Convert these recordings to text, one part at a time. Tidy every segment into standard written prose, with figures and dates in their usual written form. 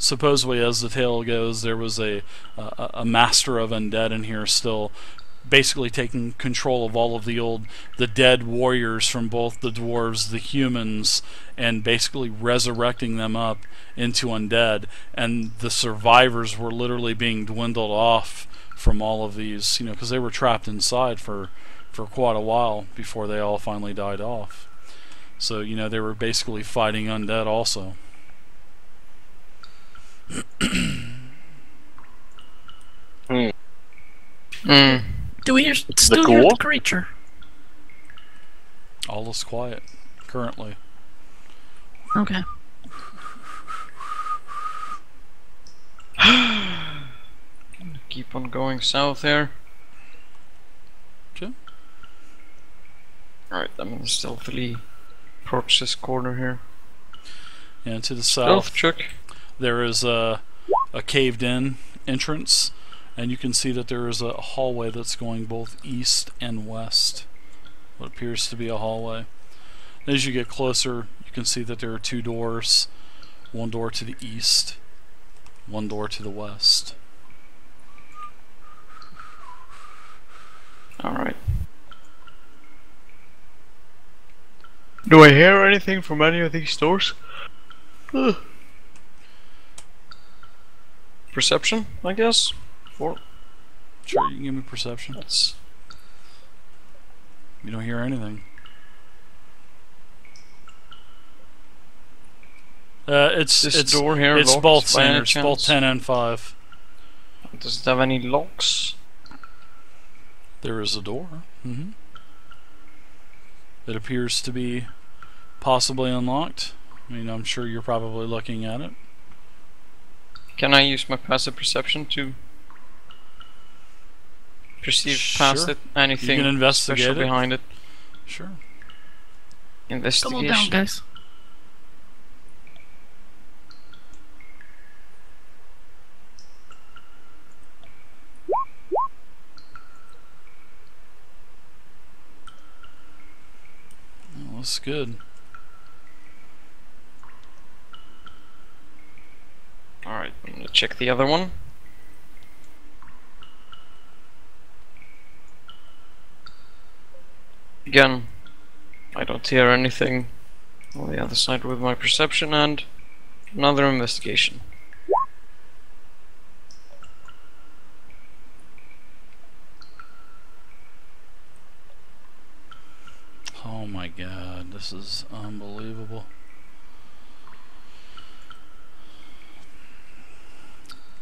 supposedly, as the tale goes, there was a master of undead in here still, basically taking control of all of the dead warriors from both the dwarves, the humans, and basically resurrecting them up into undead. And the survivors were literally being dwindled off from all of these, because they were trapped inside for quite a while before they all finally died off. So, they were basically fighting undead also. Do we still hear the creature? All is quiet, currently. Okay. Keep on going south here. Okay. Alright, I'm gonna stealthily approach this corner here. And to the Stealth south, check. there is a caved-in entrance, and you can see that there is a hallway that's going both east and west. What appears to be a hallway. As you get closer, you can see that there are two doors. One door to the east, one door to the west. Alright. Do I hear anything from any of these doors? Perception, I guess? Or Sure, you can give me perception. that's You don't hear anything. It's door here it's locked both by any centers, both chance? 10 and 5. Does it have any locks? There is a door. It appears to be possibly unlocked. I mean, I'm sure you're probably looking at it. Can I use my passive perception to perceive past Sure. it? Anything You can investigate special it. behind it? Sure. Come Investigation. on down, guys. Well, that's good. Alright, I'm gonna check the other one. Again, I don't hear anything on the other side with my perception, and another investigation. Oh my god, this is unbelievable.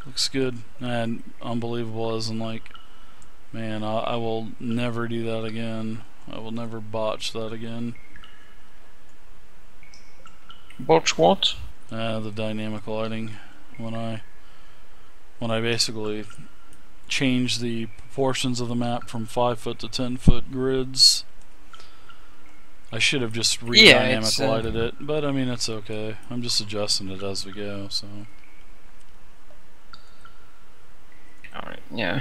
Looks good. And unbelievable as in like, man, I will never do that again. I will never botch that again. Botch what? The dynamic lighting. When I basically change the proportions of the map from 5-foot to 10-foot grids. I should have just re-dynamic lighted it, but I mean it's okay. I'm just adjusting it as we go, so. Alright, yeah.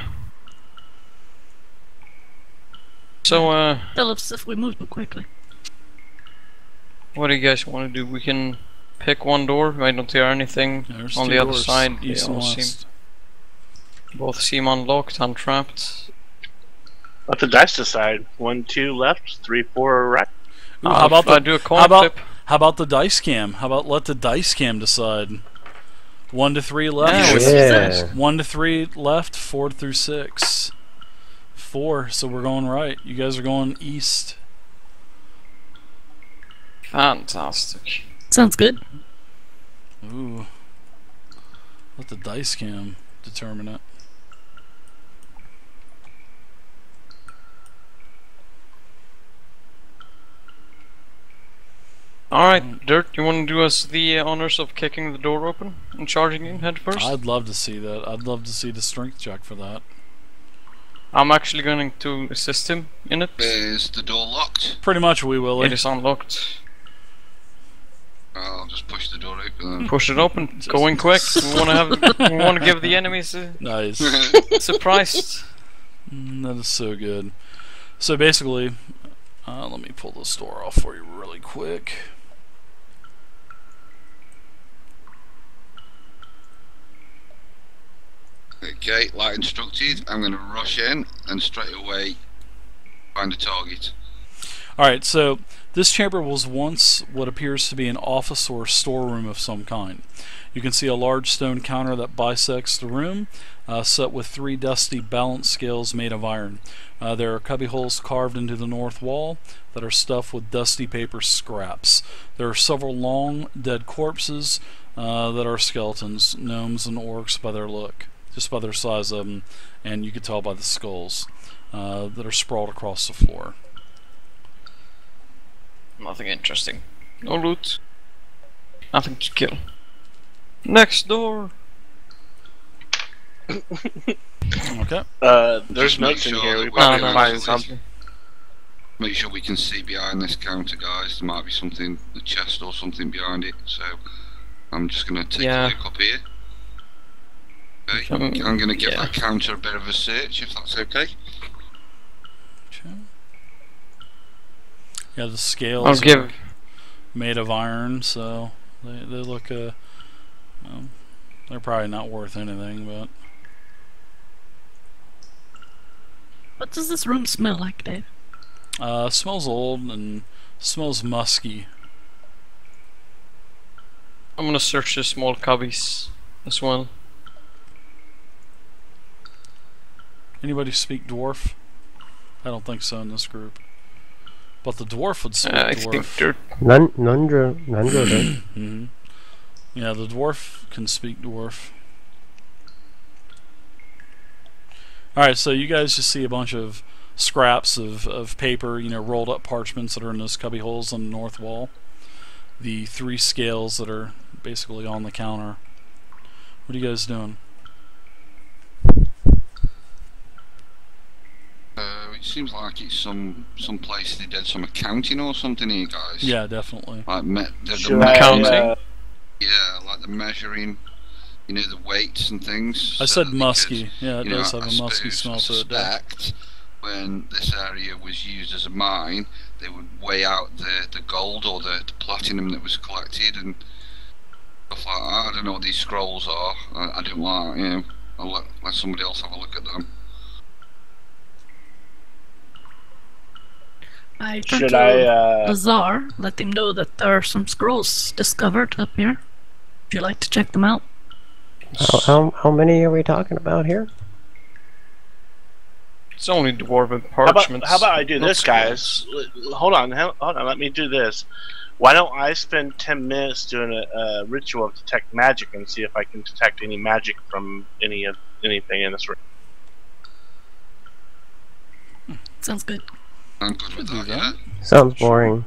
So, Phillips, if we move too quickly. what do you guys want to do? We can pick one door. I don't hear anything There's on two the other doors, side. east They and all west. both seem unlocked, untrapped. Let the dice decide. 1, 2 left, 3, 4 right. Ooh, how about if I the do a coin flip? how about the dice cam? How about let the dice cam decide? 1 to 3 Yeah, left. Yeah. 1 to 3 left. 4 through 6. 4. So we're going right. You guys are going east. Fantastic. Sounds good. Ooh. Let the dice cam determine it. Alright, Dirt, you want to do us the honors of kicking the door open and charging in head first? I'd love to see that. I'd love to see the strength check for that. I'm actually going to assist him in it. Is the door locked? Pretty much we will. It is unlocked. I'll just push the door open. Push it open, going quick. We want to give the enemies a Nice. surprise. That is so good. So basically, let me pull this door off for you really quick. Okay, like instructed, I'm going to rush in and straight away find a target. Alright, so this chamber was once what appears to be an office or storeroom of some kind. You can see a large stone counter that bisects the room, set with 3 dusty balance scales made of iron. There are cubby holes carved into the north wall that are stuffed with dusty paper scraps. There are several long, dead corpses that are skeletons, gnomes and orcs by their look, just by their size of them, and you can tell by the skulls that are sprawled across the floor. Nothing interesting. No loot. Nothing to kill. Next door. Okay. There's Just make notes in sure here. that We we probably can find actually- something. Make sure we can see behind this counter, guys. There might be something, a chest or something behind it. So I'm just going to take a look up here. Okay, I'm going to give that counter a bit of a search, if that's okay. Yeah, the scales I'll are made of iron, so they look well, they're probably not worth anything, but What does this room smell like, Dave? smells old and smells musky. I'm gonna search the small cubbies as well. Anybody speak dwarf? I don't think so in this group. But the dwarf would speak I dwarf. think they're Nundro does. hmm Yeah, the dwarf can speak dwarf. Alright, so you guys just see a bunch of scraps of paper, you know, rolled up parchments that are in those cubby holes on the north wall. The 3 scales that are basically on the counter. What are you guys doing? It seems like it's some place they did some accounting or something here, guys. Yeah, definitely. Like the Should I, counting? yeah, like the measuring, you know, the weights and things. I so said that they musky. could, Yeah, it you know, does have I a musky suppose, smell to it. does. suspect when this area was used as a mine, they would weigh out the gold or the platinum that was collected and stuff like that. I don't know what these scrolls are. I don't like, you know, I'll let somebody else have a look at them. I turn Should to I, Lazar, let him know that there are some scrolls discovered up here. Would you like to check them out? How many are we talking about here? It's only dwarven how parchments. about I do not this, scrolls. guys? Hold on, let me do this. Why don't I spend 10 minutes doing a ritual of detect magic and see if I can detect any magic from anything in this room? Sounds good. I'm good with Do that, that. yeah. Sounds boring.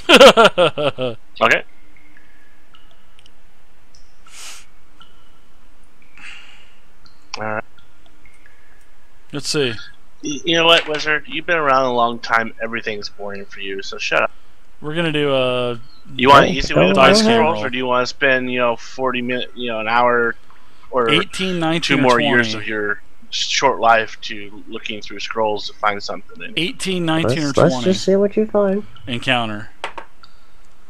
Okay. Alright. Let's see. You know what, Wizard? You've been around a long time. Everything's boring for you, so shut up. We're gonna do a You want an easy way to Dice find game scrolls, roll. or do you want to spend, 40 minutes, an hour, or 18, 19, 2 or more 20. years of your short life to looking through scrolls to find something? In 18, 19, or Let's 20 just see what you find. encounter.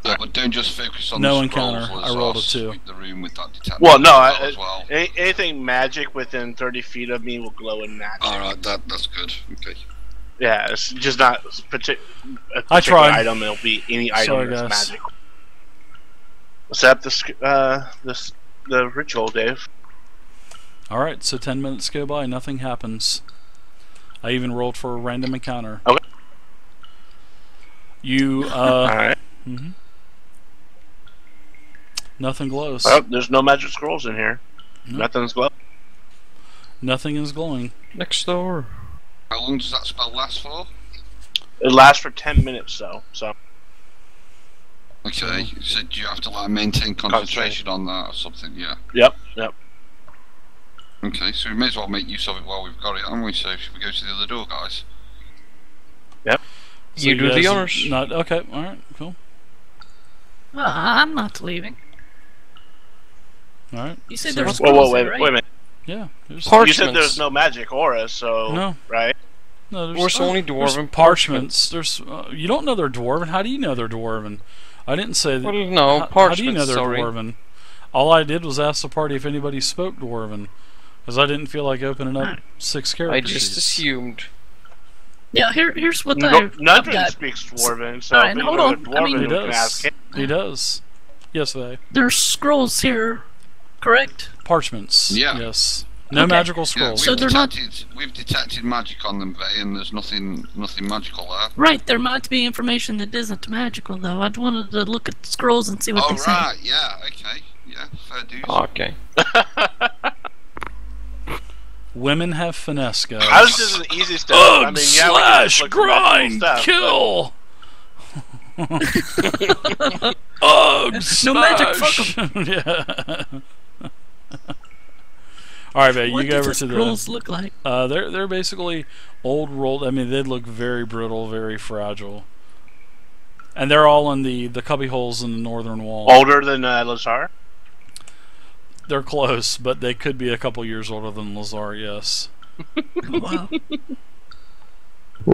Yeah, but don't just focus on No the scrolls. encounter. Let's I rolled a also 2. sweep the room with that detector Well, no, as well. anything magic within 30 feet of me will glow in magic. Alright, that's good. Okay. Yeah, it's just not a particular I tried. item. It'll be any item Sorry, that's guys. magical. Set up the ritual, Dave. Alright, so 10 minutes go by, nothing happens. I even rolled for a random encounter. Okay. You, Alright. mhm. Nothing glows. Well, there's no magic scrolls in here. Nope. Nothing's glowing. Nothing is glowing. Next door. How long does that spell last for? It lasts for 10 minutes, though. So Okay, so do you have to like maintain concentration on that or something? Yeah. Yep. Okay, so we may as well make use of it while we've got it, haven't we? So should we go to the other door, guys? So You do the guys honors. Not, okay, alright, cool. Well, I'm not leaving. Alright. You said so- there was Whoa, scrolls wait there, a right? minute. Yeah, there's Par- You said Parchments. there's no magic aura, so No. right? no, there's, There's only there's dwarven parchments. There's you don't know they're dwarven. How do you know they're dwarven? I didn't say that. Well, no, how do you parchments, know they're sorry. dwarven? All I did was ask the party if anybody spoke dwarven. Because I didn't feel like opening up Alright. 6 I character just sheets. assumed. Yeah, here's what No, I've Nundro got. speaks Dwarven, so Alright, if hold anyone on. with I mean- Dwarven, He we can ask does. him. He does. Yes, they. There's scrolls here, correct? Parchments. Yeah. Yes. No Okay. magical Yeah, scrolls. So they're not- we've detected magic on them, Vay, and there's nothing magical there. Right, there might be information that isn't magical, though. I'd wanted to look at the scrolls and see what Oh they say. right, yeah, okay, yeah, fair dues. Okay. Women have finesse, guys. I was just an easy stuff. Ugh, I mean, yeah, we can just slash, look for magical grind, stuff, kill! Ugh, No magic, smash! Yeah. Alright, man, What you go do over the to scrolls look like? they're basically old rolled. I mean, they look very brittle, very fragile, and they're all in the cubby holes in the northern wall. Older than Lazar? They're close, but they could be a couple years older than Lazar. Yes. Wow.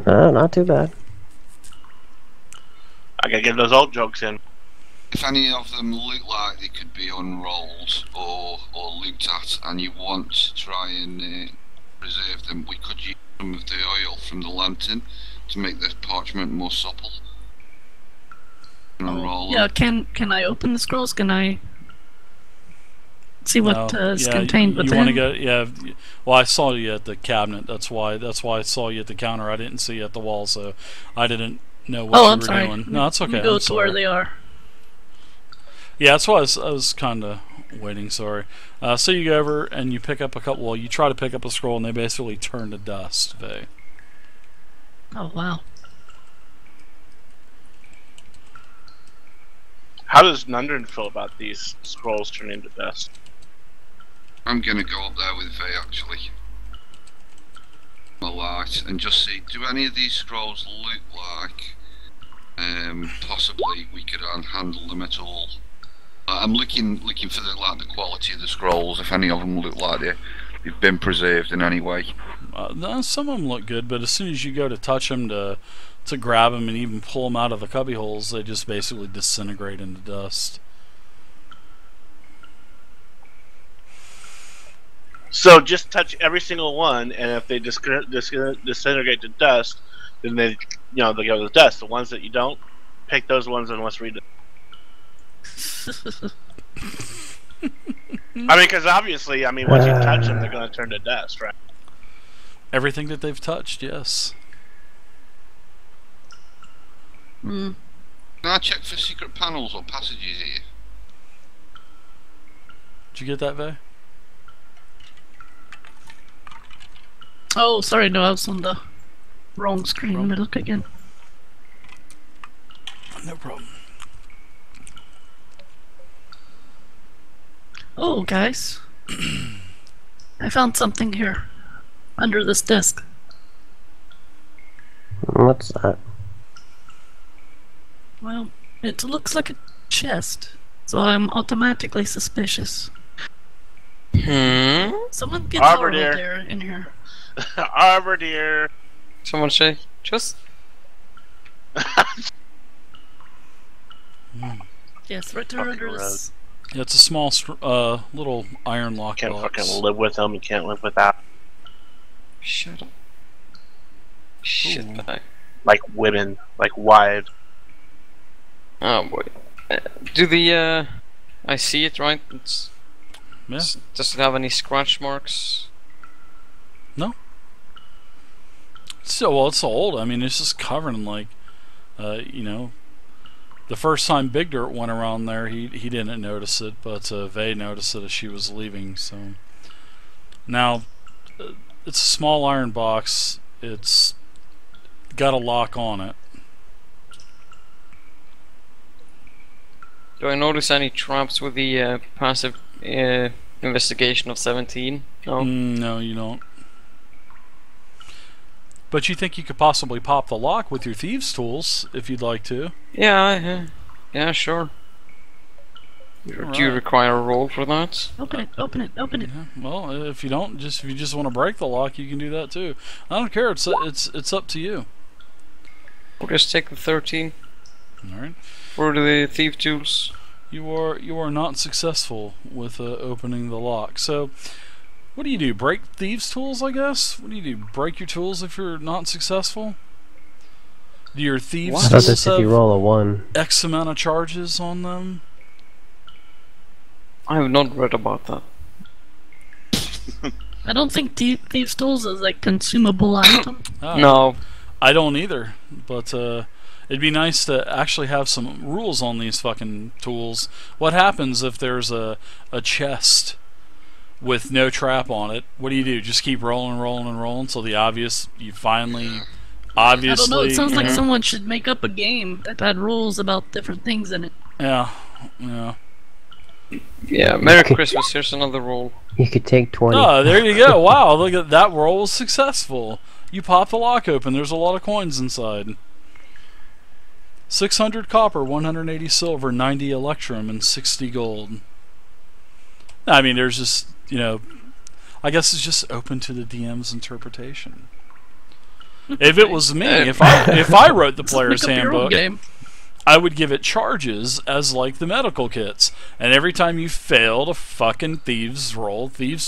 No, not too bad. I gotta get those old jokes in. If any of them look like they could be unrolled or looked at, and you want to try and preserve them, we could use some of the oil from the lantern to make the parchment more supple. And unroll Yeah, them. can I open the scrolls? Can I see what No, is yeah, contained you within? want to go? Yeah. Well, I saw you at the cabinet. That's why I saw you at the counter. I didn't see you at the wall, so I didn't know what Oh, you I'm were sorry. doing. No, it's okay. Let me go I'm to where sorry. they are. Yeah, that's why I was kind of waiting. Sorry. So you go over and you pick up a couple. Well, you try to pick up a scroll, and they basically turn to dust. Vay. Oh wow. How does Nundro feel about these scrolls turning to dust? I'm gonna go up there with Vay actually. My light and just see, do any of these scrolls look like possibly we could handle them at all? I'm looking for the quality of the scrolls, if any of them look like they've been preserved in any way. No, some of them look good, but as soon as you go to touch them to grab them and even pull them out of the cubby holes, they just basically disintegrate into dust. So just touch every single one, and if they disintegrate to dust, then they go to dust. The ones that you don't, pick those ones and let's read them. I mean, because obviously, once you touch them, they're going to turn to dust, right? Everything that they've touched, yes. Hmm. Can I check for secret panels or passages here? Did you get that, Vay? Oh, sorry, no, I was on the wrong screen. Let me look again. No problem. Oh, guys. I found something here. Under this desk. What's that? Well, it looks like a chest. So I'm automatically suspicious. Someone get Arbor over dear. there in here. Arbor dear. Someone say, just Yes, right there Fucking under this. Yeah, it's a small, little iron lock Can't box. fucking live with them. You can't live without. shut up. Shit bag. Like women, like wives. Oh boy. Do the I see it right? Yeah. Does it have any scratch marks? So, well, it's so old. I mean, it's just covered in like, the first time Big Dirt went around there, he didn't notice it, but Vay noticed it as she was leaving. So now, it's a small iron box. It's got a lock on it. Do I notice any traps with the passive investigation of 17? No. No, you don't. But you think you could possibly pop the lock with your thieves' tools if you'd like to? Yeah, yeah, sure. Do you Alright. require a roll for that? Open it, open it, open it. Yeah, well, if you just want to break the lock, you can do that too. I don't care. It's up to you. We'll just take the 13 All right. for the thief tools. You are not successful with opening the lock. So What do? Break thieves' tools, I guess? What do? Break your tools if you're not successful? Do your thieves' I thought tools this if you have roll a 1. X amount of charges on them? I have not read about that. I don't think thieves' tools is a consumable item. Ah, No. I don't either, but it'd be nice to actually have some rules on these fucking tools. What happens if there's a chest with no trap on it? What do? Just keep rolling and rolling and rolling until you finally... Obviously, I don't know, it sounds like you know, someone should make up a game that had rules about different things in it. Yeah. Yeah, Merry Christmas, here's another roll. You could take 20. Oh, there you go. Wow, look at that roll was successful. You pop the lock open, there's a lot of coins inside. 600 copper, 180 silver, 90 electrum, and 60 gold. I mean, there's just, I guess it's just open to the DM's interpretation. If it was me, if I wrote the player's Make up your own handbook, game. I would give it charges as like the medical kits. And every time you failed a fucking thieves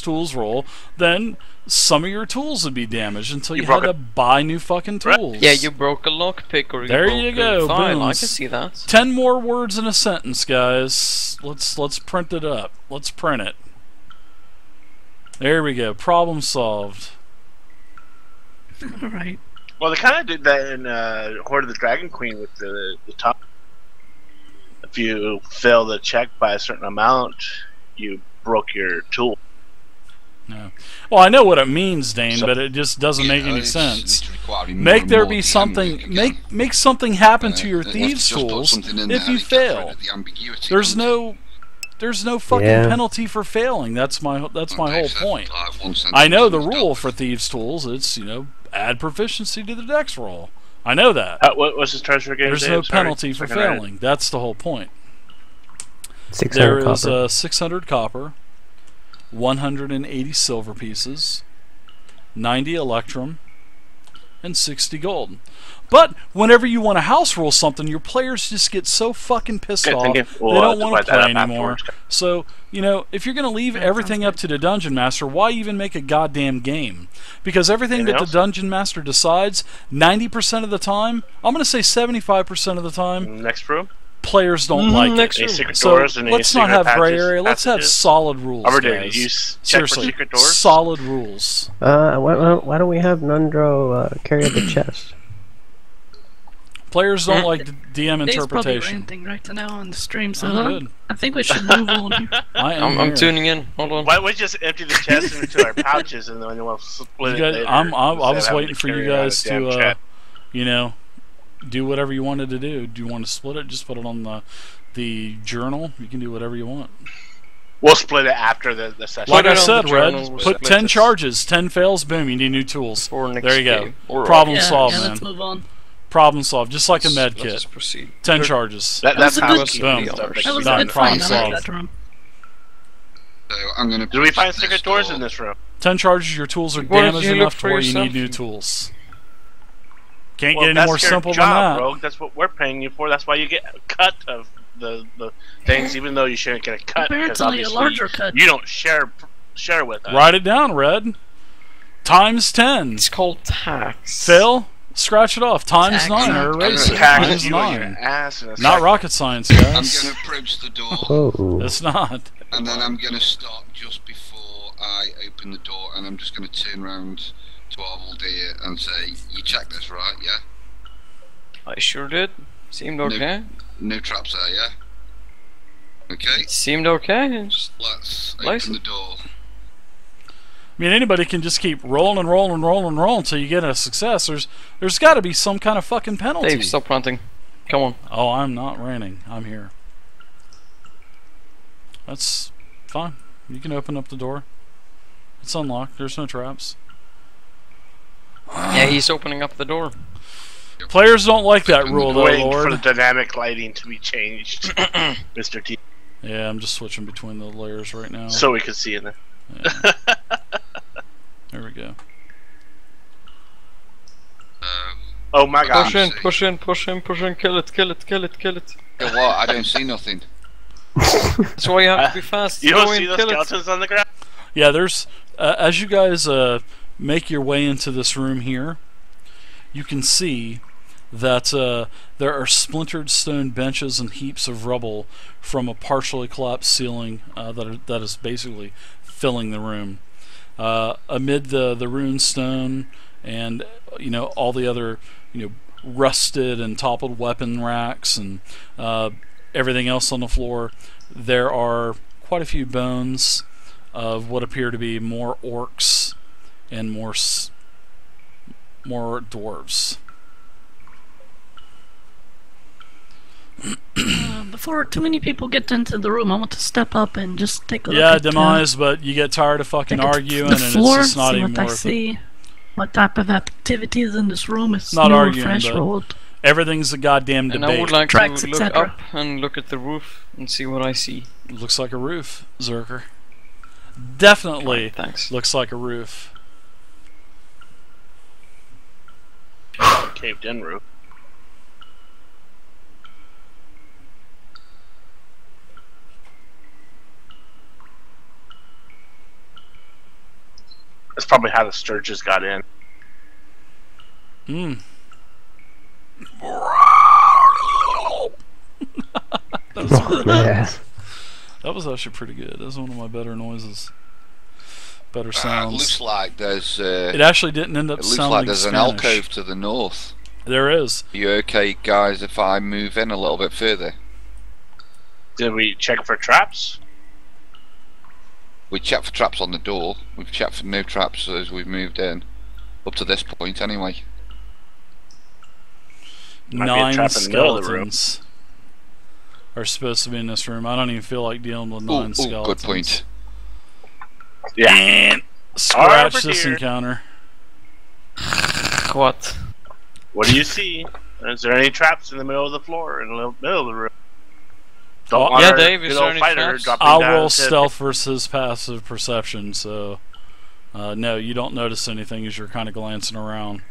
tools roll, then some of your tools would be damaged until you had to buy new fucking tools. Yeah, you broke a lockpick or you There broke you a go, file. boom. I can see that. 10 more words in a sentence, guys. Let's print it up. Let's print it. There we go. Problem solved. Alright. Well, they kind of did that in Horde of the Dragon Queen with the top. If you fail the check by a certain amount, you broke your tool. No. Well, I know what it means, Dane, So- but it just doesn't make any it's sense. requiring more Make and there more be DM something. work again. Make something happen to your Let's thieves just put tools something in if there you that gets rid fail. of the ambiguity, There's don't no fucking Yeah. penalty for failing. That's my whole Okay, so point. like one sentence I know the and rule stuff. for thieves tools. It's add proficiency to the dex roll. I know that. What was his treasure game? There's Dave? no Sorry. penalty for Second item. failing. That's the whole point. 600 There is copper. 600 copper, 180 silver pieces, 90 electrum, and 60 gold. But whenever you want to house rule something, your players just get so fucking pissed Good off. thinking. They We'll don't want divide to that play up anymore. afterwards. So, if you're going to leave That everything sounds up to the dungeon master, why even make a goddamn game? Because everything Anything that else? the dungeon master decides, 90% of the time, I'm going to say 75% of the time, Next room. players don't like it. next Any room. secret So doors and any let's not secret have gray passages- area. Let's have passages? solid rules, Overdue. guys. You check for Seriously, secret doors. solid rules. Why don't we have Nundro carry the chest? Players don't like DM Dave's probably interpretation. ranting right now on the stream, so I'm good. I think we should move on here. I'm I'm here. tuning in. Hold on. Why don't we just empty the chest into our pouches and then we'll split You it guys, later? I instead was of having waiting to for you carry around guys a damn to, chest. do whatever you wanted to do. Do you want to split it? Just put it on the journal. You can do whatever you want. We'll split it after the session. Like Put I it on said, the Red, journal, we'll put split 10 it. charges, 10 fails, boom, you need new tools. For next There you go. game. Alright. Problem Yeah, solved, let's man. move on. Problem solved. Just like a med Let us kit. proceed. 10 charges. That's was a how good we keep game. stuff Boom. that That was Done. a good Problem fight. I like solved. that room. So I'm gonna. Did we push find this secret doors door. in this room? 10 charges, your tools are Why don't damaged you look enough to for where you yourself? need new tools. Can't Well, get any that's more your simple job, than that. Rogue. That's what we're paying you for. That's why you get a cut of the things, even though you shouldn't get a cut. Because Apparently a obviously larger cut. you don't share with us. Write it down, Red. Times 10. It's called tax. Phil, scratch it off. Times Tax. 9 or erase it. Tax Times you and your 9. ass in a Not second. rocket science, I'm guys. gonna approach the door, Whoa. It's not. and then I'm gonna stop just before I open the door, and I'm just gonna turn round to Arvaldir and say, "You checked this, right? Yeah? I sure did. Seemed okay. No traps there, yeah? Okay. Seemed okay. Just Let's Nice. open the door." I mean, anybody can just keep rolling and rolling and rolling and rolling until you get a success. There's got to be some kind of fucking penalty. Dave, stop ranting. Come on. Oh, I'm not raining. I'm here. That's fine. You can open up the door. It's unlocked. There's no traps. Yeah, he's opening up the door. Players don't like that rule, though, Waiting for the Lord. dynamic lighting to be changed, Mr. T, Yeah, I'm just switching between the layers right now. so we can see in there. Yeah. There we go. Oh my Push Push gosh. in, push in, push in, push in. Kill it, kill it, kill it, kill it. You know what? I don't see nothing. That's why you have to be fast. You don't Go in, see the kill it. skeletons on the ground? Yeah, there's as you guys make your way into this room here, you can see that there are splintered stone benches and heaps of rubble from a partially collapsed ceiling that is basically filling the room. Amid the ruined stone and all the other rusted and toppled weapon racks and everything else on the floor, there are quite a few bones of what appear to be more orcs and more dwarves. Before too many people get into the room, I want to step up and just take a look Yeah, at Demise, but you get tired of fucking arguing, the and floor, it's just not see even what I worth it. see, what type of activity is in this room. It's Not new or arguing, fresh but rolled. Everything's a goddamn And I debate. would like Tracks, to look etc. up and look at the roof and see what I see. Looks like a roof, Zerker. Definitely Thanks. looks like a roof. Caved in roof. That's probably how the stirges got in. Mm. Yeah. That was actually pretty good. That was one of my better noises. Better It sounds. looks like there's. It actually didn't end up It looks sounding like there's an Spanish. alcove to the north. There is. Are you okay, guys, if I move in a little bit further? Did we check for traps? We checked for traps on the door. We've checked for no traps as we've moved in. Up to this point, anyway. Might be a 9 trap in the middle of the room. skeletons are supposed to be in this room. I don't even feel like dealing with 9 Ooh, skeletons. good point. Yeah. And scratch Over this here. encounter. What? What do you see? Is there any traps in the middle of the floor, in the middle of the room? Don't Oh, want yeah, our Dave, is good there old any fighter traps? dropping I'll down roll to- stealth versus passive perception, so no, you don't notice anything as you're kind of glancing around.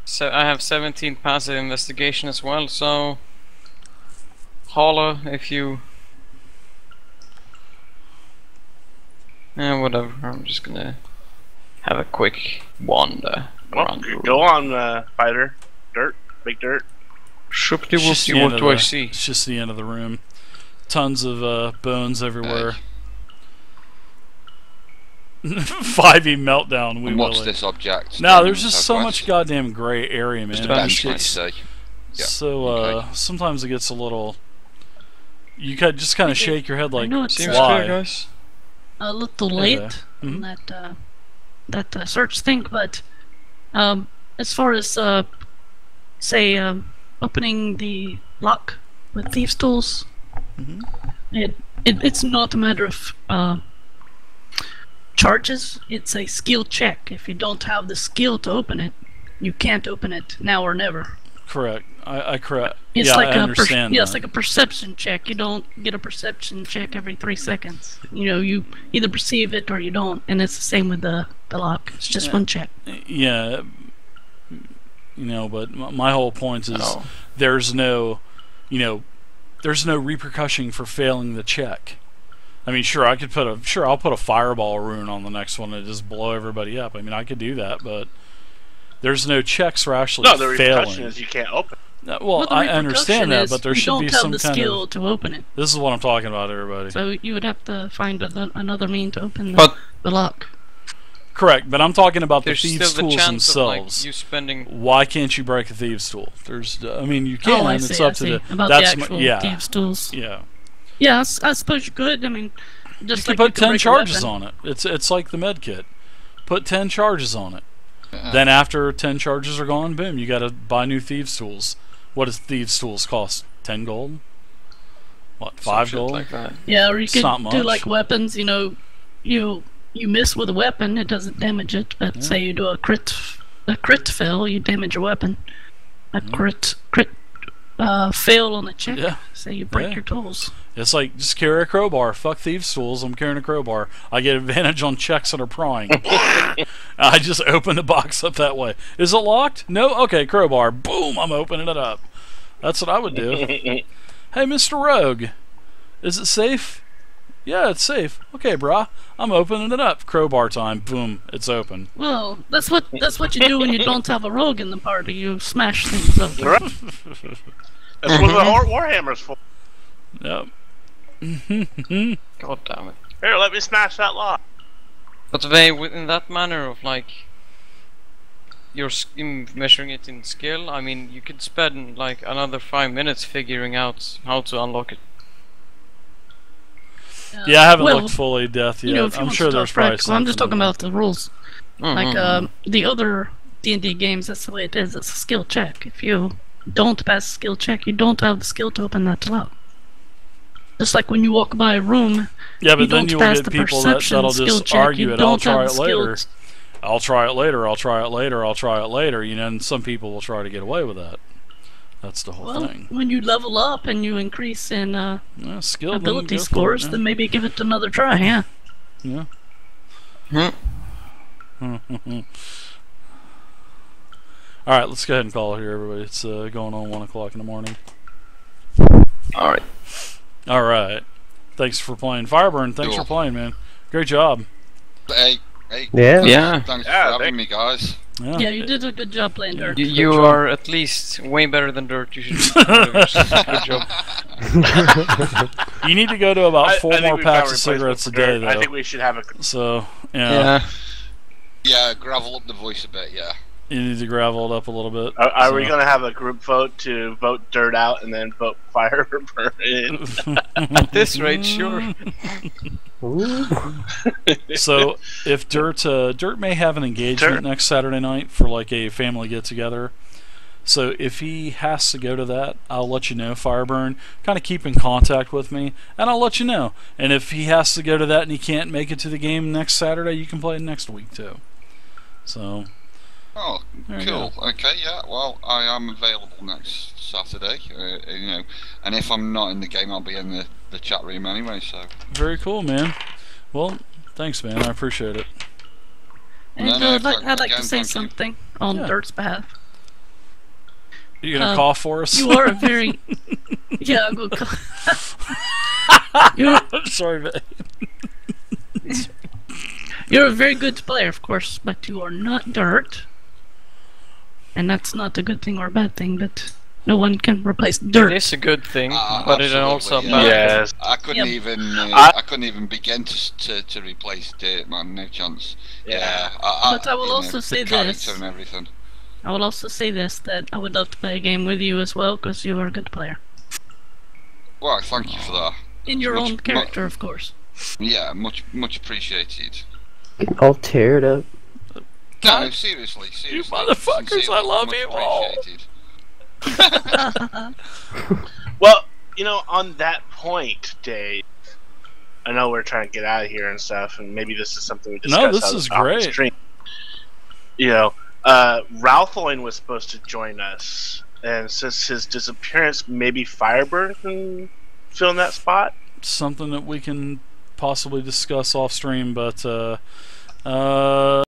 So I have 17 passive investigation as well, so holler if you whatever, I'm just gonna have a quick wander Well, around the room. go on, fighter. Dirt. Big dirt. Shupty, It's we'll just see the end what of do I the- see. It's just the end of the room. Tons of bones everywhere. 5e meltdown. We And what's will. this object? No, there's just so Southwest? much goddamn gray area, man. Just It a just bench, like you gets say. Yeah, so okay. sometimes it gets a little. You could just kind of shake your head I like, know it's Seems why? clear, guys. a little Hey late there. on Mhm. that search thing, but as far as say opening the lock with thieves' tools, Mhm. it's not a matter of charges. It's a skill check. If you don't have the skill to open it, you can't open it now or never. Correct. I correct. It's Yeah, like I understand. it's that. like a perception check. You don't get a perception check every 3 seconds. You either perceive it or you don't, and it's the same with the lock. It's just Yeah. one check. Yeah. But my whole point is Oh. there's no repercussion for failing the check. I mean, sure, I'll put a fireball rune on the next one and just blow everybody up. I mean, I could do that, but there's no checks for actually No, the repercussion failing. is you can't open. Well, the I understand repercussion that, is but there you should be don't have some the kind skill of. to open it. This is what I'm talking about, everybody. So you would have to find another mean to open But the lock. Correct, but I'm talking about the there's still thieves' the tools chance of like themselves. you spending. Why can't you break a thieves' tool? You can. Oh, I It's see. up I to see. the. About That's the actual yeah, thieves' tools. yeah. Yeah, I suppose you could. I mean, You just could like put you 10 break a charges weapon. on it. It's like the med kit. Put 10 charges on it. Yeah. Then after 10 charges are gone, boom, you got to buy new thieves' tools. What does thieves' tools cost? 10 gold? What? some 5 shit gold? like that. Yeah, or you It's could not do much. like weapons. You miss with a weapon, it doesn't damage it. But Yeah. say you do a crit fail, you damage your weapon. A crit fail on a check. Yeah. Say you break Yeah. your tools. It's like, just carry a crowbar. Fuck thieves' tools. I'm carrying a crowbar. I get advantage on checks that are prying. I just open the box up that way. Is it locked? No? Okay, crowbar. Boom, I'm opening it up. That's what I would do. Hey, Mr. Rogue. Is it safe? Yeah, it's safe. Okay, brah. I'm opening it up. Crowbar time. Boom. It's open. Well, that's what you do when you don't have a rogue in the party. You smash things up. Right. That's what the Warhammer's for. Yep. God damn it. Here, let me smash that lock. But they, within that manner of like, you're measuring it in skill, I mean, you could spend like another 5 minutes figuring out how to unlock it. Yeah, I haven't well, looked fully death yet. You know, if you I'm want sure to there's start probably practical, I'm just something talking in about the rules. Like the other D&D games, that's the way it is. It's a skill check. If you don't pass a skill check, you don't have the skill to open that lock. Just like when you walk by a room, Yeah, but you then don't you'll pass get the people perception that'll skill just check, argue you it. I'll don't try have it the later. skills. I'll try it later. I'll try it later. I'll try it later. You know, and some people will try to get away with that. That's the whole Well, thing. when you level up and you increase in Yeah, skill, then ability go for it, scores, yeah. then maybe give it another try, yeah. Yeah. All right, let's go ahead and call it here, everybody. It's going on 1 o'clock in the morning. Alright. All right. Thanks for playing, Fireburn. Thanks Cool. for playing, man. Great job. Hey, Yeah. Yeah. thanks Yeah, for having me, guys. Yeah. Yeah, you did a good job playing Dirt. You are at least way better than Dirt. You should be proud of yourself. Good job. You need to go to about 4 I think more we found packs of replacement cigarettes for a day, Dirt. though. I think we should have a. So, yeah. Yeah. Yeah, gravel up the voice a bit, yeah. You need to gravel it up a little bit. Are we so. going to have a group vote to vote Dirt out and then vote Fireburn in? At this rate, sure. Ooh. So if Dirt may have an engagement Dirt. next Saturday night for like a family get together. So if he has to go to that, I'll let you know, Fireburn. Kind of keep in contact with me, and I'll let you know. And if he has to go to that and he can't make it to the game next Saturday, you can play it next week too. So Oh, There you cool. Okay, yeah. Well, I am available next Saturday. You know, and if I'm not in the game, I'll be in the chat room anyway. So. very cool, man. Well, thanks, man. I appreciate it. And No, no, I'd like to again, say thank you. something on Yeah. Dirt's behalf. You gonna cough for us? You are a very... yeah, I'll go you're, Sorry, man. you're a very good player, of course, but you are not Dirt. And that's not a good thing or a bad thing, but no one can replace Dirt. It is a good thing, Ah, but it's also a absolutely, bad yeah. Yes. I couldn't Yep. even. I- I couldn't even begin to replace Dirt, man. No chance. Yeah. Yeah. But I will you know, also the say character this. and everything. I will also say this, that I would love to play a game with you as well, because you are a good player. Well, thank you for that. In your Much- own character, of course. Yeah, much appreciated. All teared up. No, seriously. motherfuckers, Sincerely, I love much you all. appreciated. Well, you know, on that point, Dave, I know we're trying to get out of here and stuff, and maybe this is something we discuss. No, this off is the great. stream. You know, Ralphoin was supposed to join us, and since his disappearance, maybe Fireburn can fill in that spot. Something that we can possibly discuss off stream, but